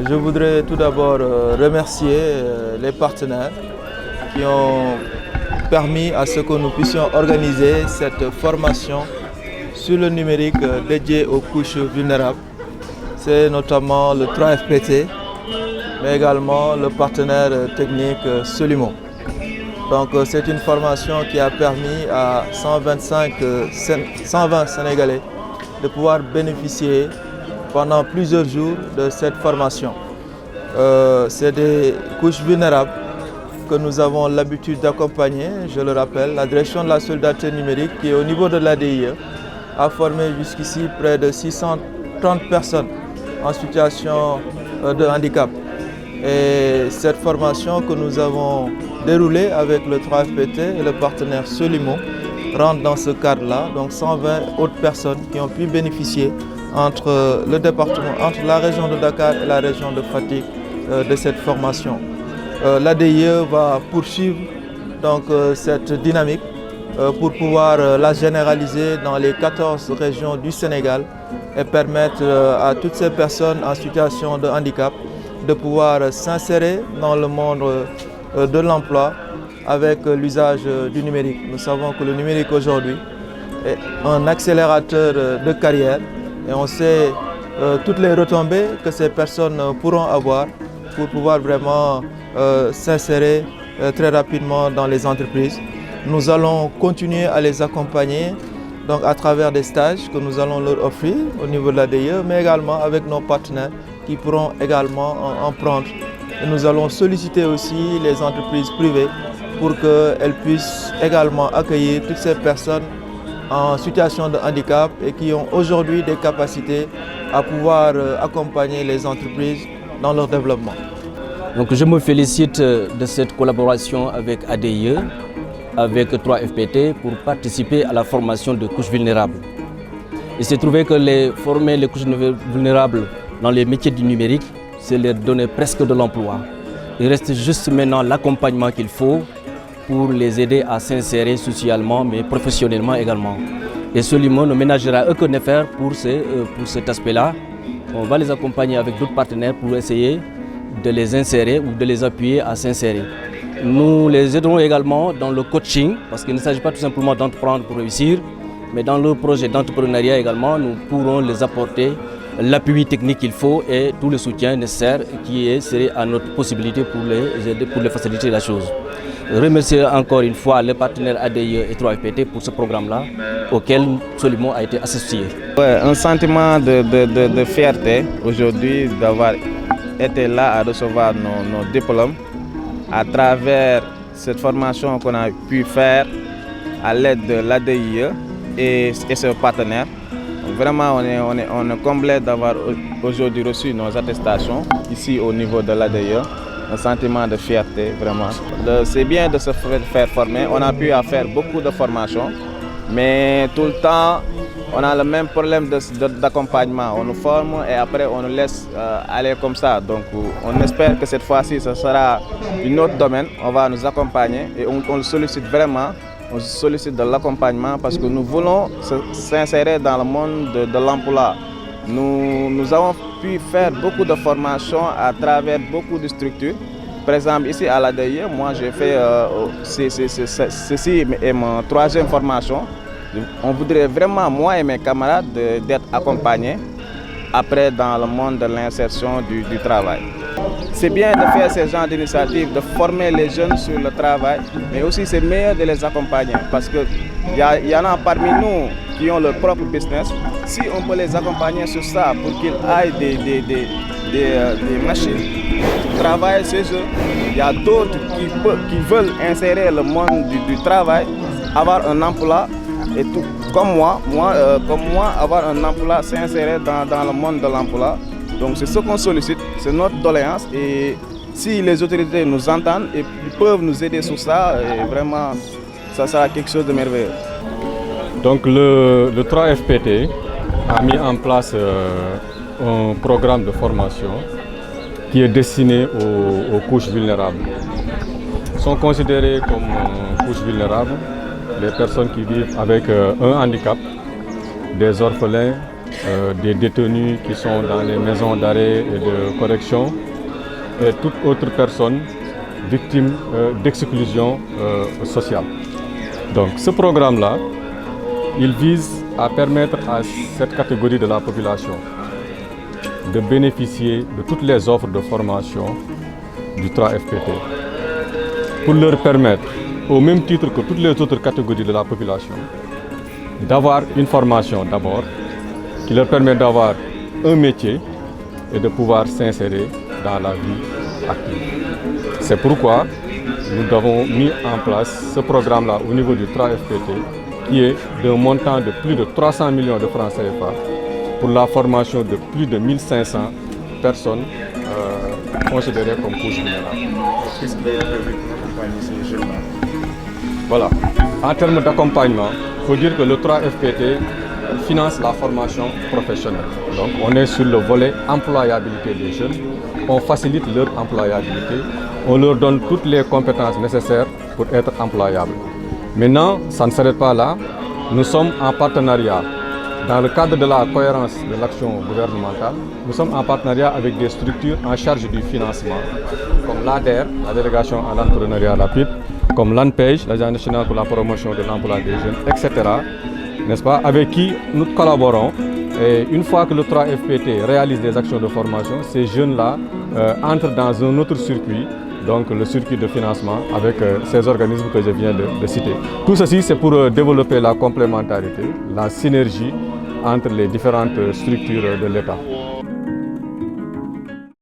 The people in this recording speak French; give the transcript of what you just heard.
Je voudrais tout d'abord remercier les partenaires qui ont permis à ce que nous puissions organiser cette formation sur le numérique dédié aux couches vulnérables. C'est notamment le 3FPT, mais également le partenaire technique Solimo. Donc c'est une formation qui a permis à 120 Sénégalais de pouvoir bénéficier pendant plusieurs jours de cette formation. C'est des couches vulnérables que nous avons l'habitude d'accompagner. Je le rappelle, la direction de la solidarité numérique qui est au niveau de l'ADIE a formé jusqu'ici près de 630 personnes en situation de handicap. Et cette formation que nous avons déroulée avec le 3FPT et le partenaire Solimo rentre dans ce cadre-là. Donc 120 autres personnes qui ont pu bénéficier entre le département, entre la région de Dakar et la région de Fatick de cette formation. L'ADIE va poursuivre donc, cette dynamique pour pouvoir la généraliser dans les 14 régions du Sénégal et permettre à toutes ces personnes en situation de handicap de pouvoir s'insérer dans le monde de l'emploi avec l'usage du numérique. Nous savons que le numérique aujourd'hui est un accélérateur de carrière et on sait toutes les retombées que ces personnes pourront avoir pour pouvoir vraiment s'insérer très rapidement dans les entreprises. Nous allons continuer à les accompagner donc à travers des stages que nous allons leur offrir au niveau de l'ADIE, mais également avec nos partenaires qui pourront également en prendre. Et nous allons solliciter aussi les entreprises privées pour qu'elles puissent également accueillir toutes ces personnes en situation de handicap et qui ont aujourd'hui des capacités à pouvoir accompagner les entreprises dans leur développement. Donc je me félicite de cette collaboration avec ADIE, avec 3FPT pour participer à la formation de couches vulnérables. Il s'est trouvé que former les couches vulnérables dans les métiers du numérique, c'est leur donner presque de l'emploi. Il reste juste maintenant l'accompagnement qu'il faut pour les aider à s'insérer socialement mais professionnellement également. Et Solimo ne ménagera aucun effort pour cet aspect-là. On va les accompagner avec d'autres partenaires pour essayer de les insérer ou de les appuyer à s'insérer. Nous les aiderons également dans le coaching, parce qu'il ne s'agit pas tout simplement d'entreprendre pour réussir, mais dans le projet d'entrepreneuriat également, nous pourrons les apporter l'appui technique qu'il faut et tout le soutien nécessaire qui serait à notre possibilité pour les aider, pour les faciliter la chose. Je remercie encore une fois les partenaires ADIE et 3FPT pour ce programme-là auquel Solimo a été associé. Ouais, un sentiment de fierté aujourd'hui d'avoir été là à recevoir nos diplômes à travers cette formation qu'on a pu faire à l'aide de l'ADIE et ses partenaires. Vraiment, on est comblé d'avoir aujourd'hui reçu nos attestations ici au niveau de l'ADIE. Un sentiment de fierté, vraiment. C'est bien de se faire former. On a pu faire beaucoup de formations, mais tout le temps, on a le même problème d'accompagnement. On nous forme et après on nous laisse aller comme ça. Donc on espère que cette fois-ci, ce sera un autre domaine. On va nous accompagner et on le sollicite vraiment. On sollicite de l'accompagnement parce que nous voulons s'insérer dans le monde de l'emploi. Nous avons pu faire beaucoup de formations à travers beaucoup de structures. Par exemple, ici à l'ADIE, moi j'ai fait ceci est ma troisième formation. On voudrait vraiment, moi et mes camarades, d'être accompagnés après dans le monde de l'insertion du travail. C'est bien de faire ce genre d'initiative, de former les jeunes sur le travail, mais aussi c'est meilleur de les accompagner parce qu'il y en a parmi nous qui ont leur propre business. Si on peut les accompagner sur ça pour qu'ils aillent des machines qui travaillent chez eux, il y a d'autres qui veulent insérer le monde du travail, avoir un emploi et tout. Comme moi, avoir un emploi, s'insérer dans le monde de l'emploi. Donc c'est ce qu'on sollicite, c'est notre doléance et si les autorités nous entendent et peuvent nous aider sur ça, et vraiment ça sera quelque chose de merveilleux. Donc le 3FPT a mis en place un programme de formation qui est destiné aux couches vulnérables. Sont considérées comme couches vulnérables les personnes qui vivent avec un handicap, des orphelins des détenus qui sont dans les maisons d'arrêt et de correction et toute autre personne victime d'exclusion sociale. Donc ce programme-là, il vise à permettre à cette catégorie de la population de bénéficier de toutes les offres de formation du 3FPT pour leur permettre, au même titre que toutes les autres catégories de la population, d'avoir une formation d'abord qui leur permet d'avoir un métier et de pouvoir s'insérer dans la vie active. C'est pourquoi nous avons mis en place ce programme-là au niveau du 3FPT qui est d'un montant de plus de 300 millions de francs CFA pour la formation de plus de 1500 personnes considérées comme couches vulnérables. Qu'est-ce que vous avez prévu pour accompagner ces jeunes-là? Voilà. En termes d'accompagnement, il faut dire que le 3FPT finance la formation professionnelle. Donc on est sur le volet employabilité des jeunes, on facilite leur employabilité, on leur donne toutes les compétences nécessaires pour être employables. Maintenant, ça ne s'arrête pas là, nous sommes en partenariat. Dans le cadre de la cohérence de l'action gouvernementale, nous sommes en partenariat avec des structures en charge du financement, comme l'ADER, la délégation à l'entrepreneuriat rapide, comme l'ANPEJ, l'Agence nationale pour la promotion de l'emploi des jeunes, etc. N'est-ce pas, avec qui nous collaborons. Et une fois que le 3FPT réalise des actions de formation, ces jeunes-là entrent dans un autre circuit, donc le circuit de financement avec ces organismes que je viens de citer. Tout ceci, c'est pour développer la complémentarité, la synergie entre les différentes structures de l'État.